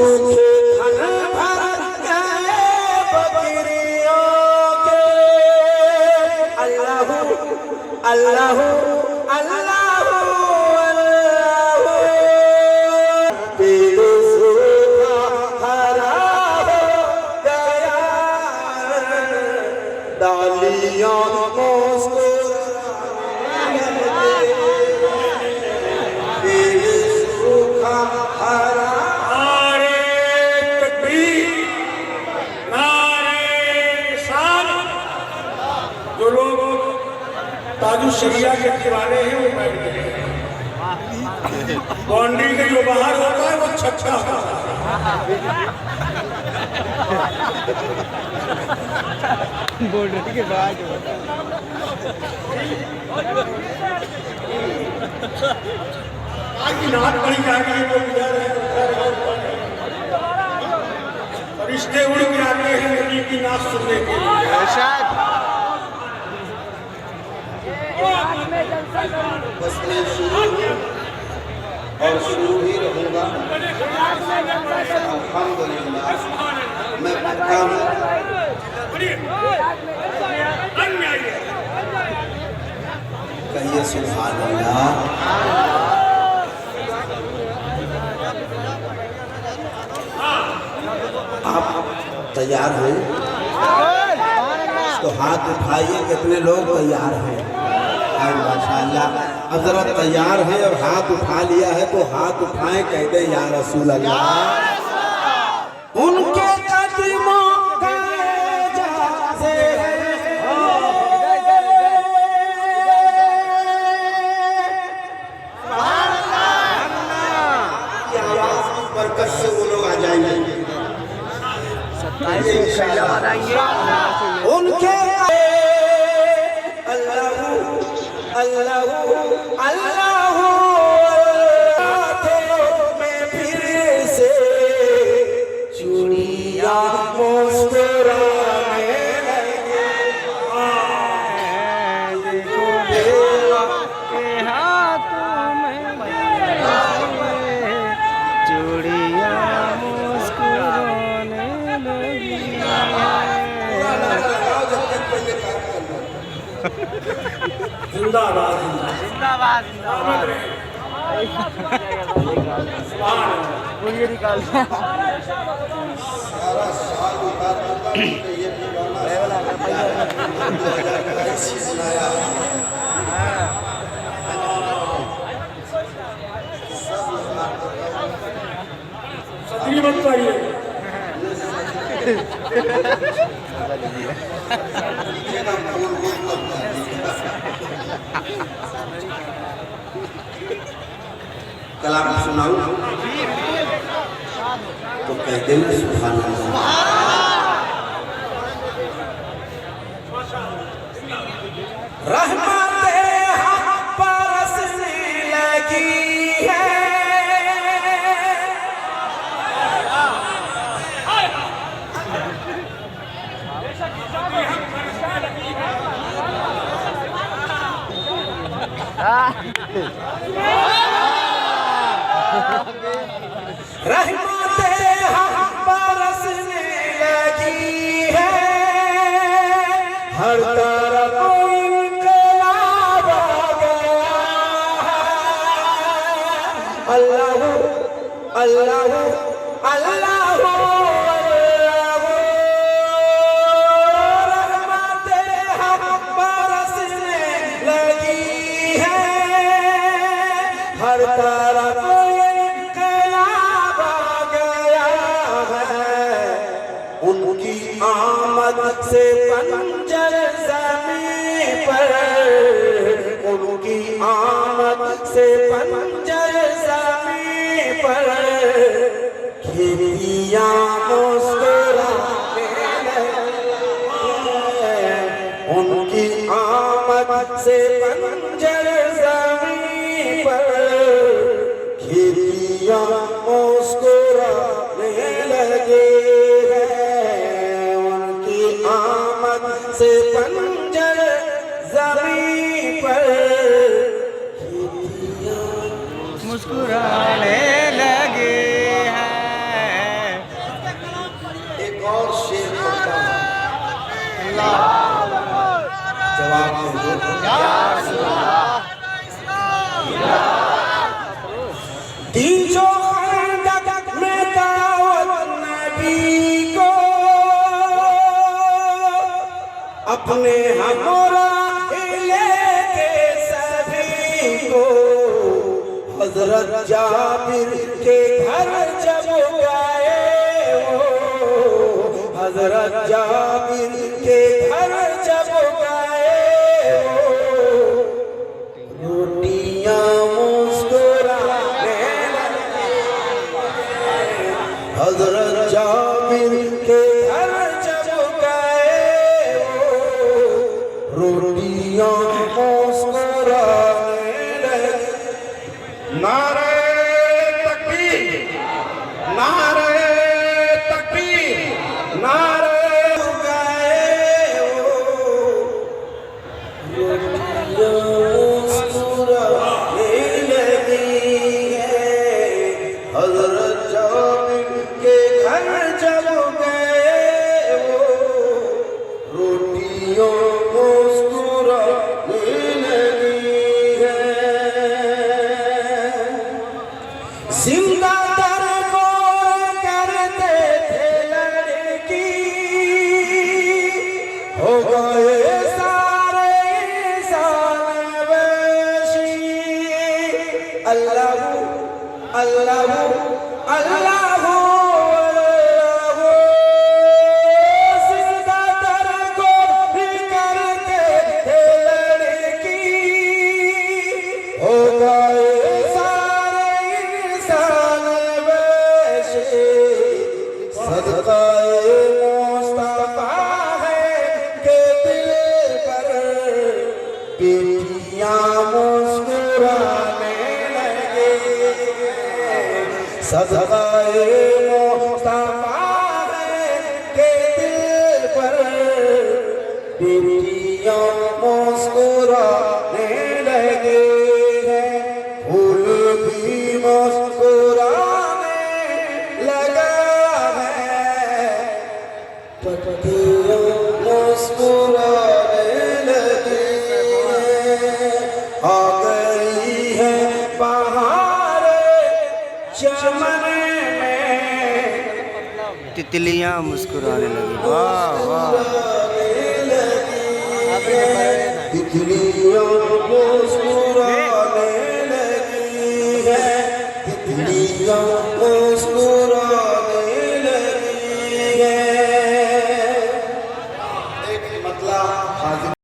सूखे खन भर गए बकरियों के। अल्लाह अल्लाह अल्लाह अल्लाह। पेड़ सूखा हरा हो गया, डालियां शरिया के दीवाने हैं वो बैठ गए। बाउंड्री के जो बाहर होता है वो छक्का होता है। बाउंड्री के बाहर आज की नाथ पड़ी जाके वो गुजर है, फरिश्ते उड़ के आते हैं नबी की नाथ सुनने के लिए। बस मैं शुरू हूँ और शुरू ही रहूँगा। अल्हम्दुलिल्लाह मैं पक्का हूँ। कहिए सुभान अल्लाह। आप तैयार हैं तो हाथ उठाइए, कितने लोग तैयार हैं? माशाअल्लाह। अब जरा तैयार है और हाथ उठा लिया है तो हाथ उठाएं, कह दे या रसूल अल्लाह। उनके कदमों के जैसे आवाज की बरकत से वो लोग आ जाएंगे। उनके अल्लाह अल्लाह में फिर से चूड़िया मुस्कुराने लगे। के हाथों में चूड़िया मुस्कुराने लगी। जिंदाबाद जिंदाबाद जिंदाबाद। ये निकाल सारा साल उतार ये भी सुनाया। सदी मत पाइए। कलाम सुनाऊं तो कहते हैं सुभान अल्लाह। रहमते हक बरसने लगी है, रहमते हक बरसने लगी है, हर तरफ इनकलाब आ गया है। अल्लाह अल्लाह अल्लाह रहमते हक बरसने लगी है, हर तरफ उनकी आमद से पंजर ज़मीं पर, उनकी आमद से पंजर ज़मीं पर, खेतियाँ मुस्कुराने लगी। उनकी आमद से पंजर ज़मीं पर, खेतियाँ मुस्कुराने लगे। से पंजर ज़मीं पर मुस्कुराने लगे हैं। जवाब दे दो। तीजो खंडक में दावत नबी को अपने हमरा लेके सभी को हजरत जाबिर के घर जब गए वो हजरत जाबिर के घर जब गए वो रोटियां मुस्कुराने हजरत जाबिर के घर जब गए वो रोटियां मुस्कुराने लगी। नारे तकबीर नारे तकबीर नारे गए वो रोटियां मुस्कुराने लगी है हजरत जाबिर के घर जब गए वो रोटियों मुस्कुराने लगी है। जिंदा दरबार करते थे लड़की हो गए सारे इंसान वशी अल्लाह अल्लाह अल्लाह जिंदा दरबार करते थे लड़की हो गए सारे इंसान वशी सदकाए मुस्तफा है के दिल पर बेटियां मुस्कुराने लगे सदकाए मुस्तफा है के दिल पर बेटियां मुस्कुराने लगे हैं फूल भी मुस्कुराने लगा है पत्तियां मुस्कुराने लगी हैं आ गई है बहार चमन में तितलियां मुस्कुराने लगी। वाह वाह। तितलियां मुस्कुराने लगी है तितलियां मुस्कुरा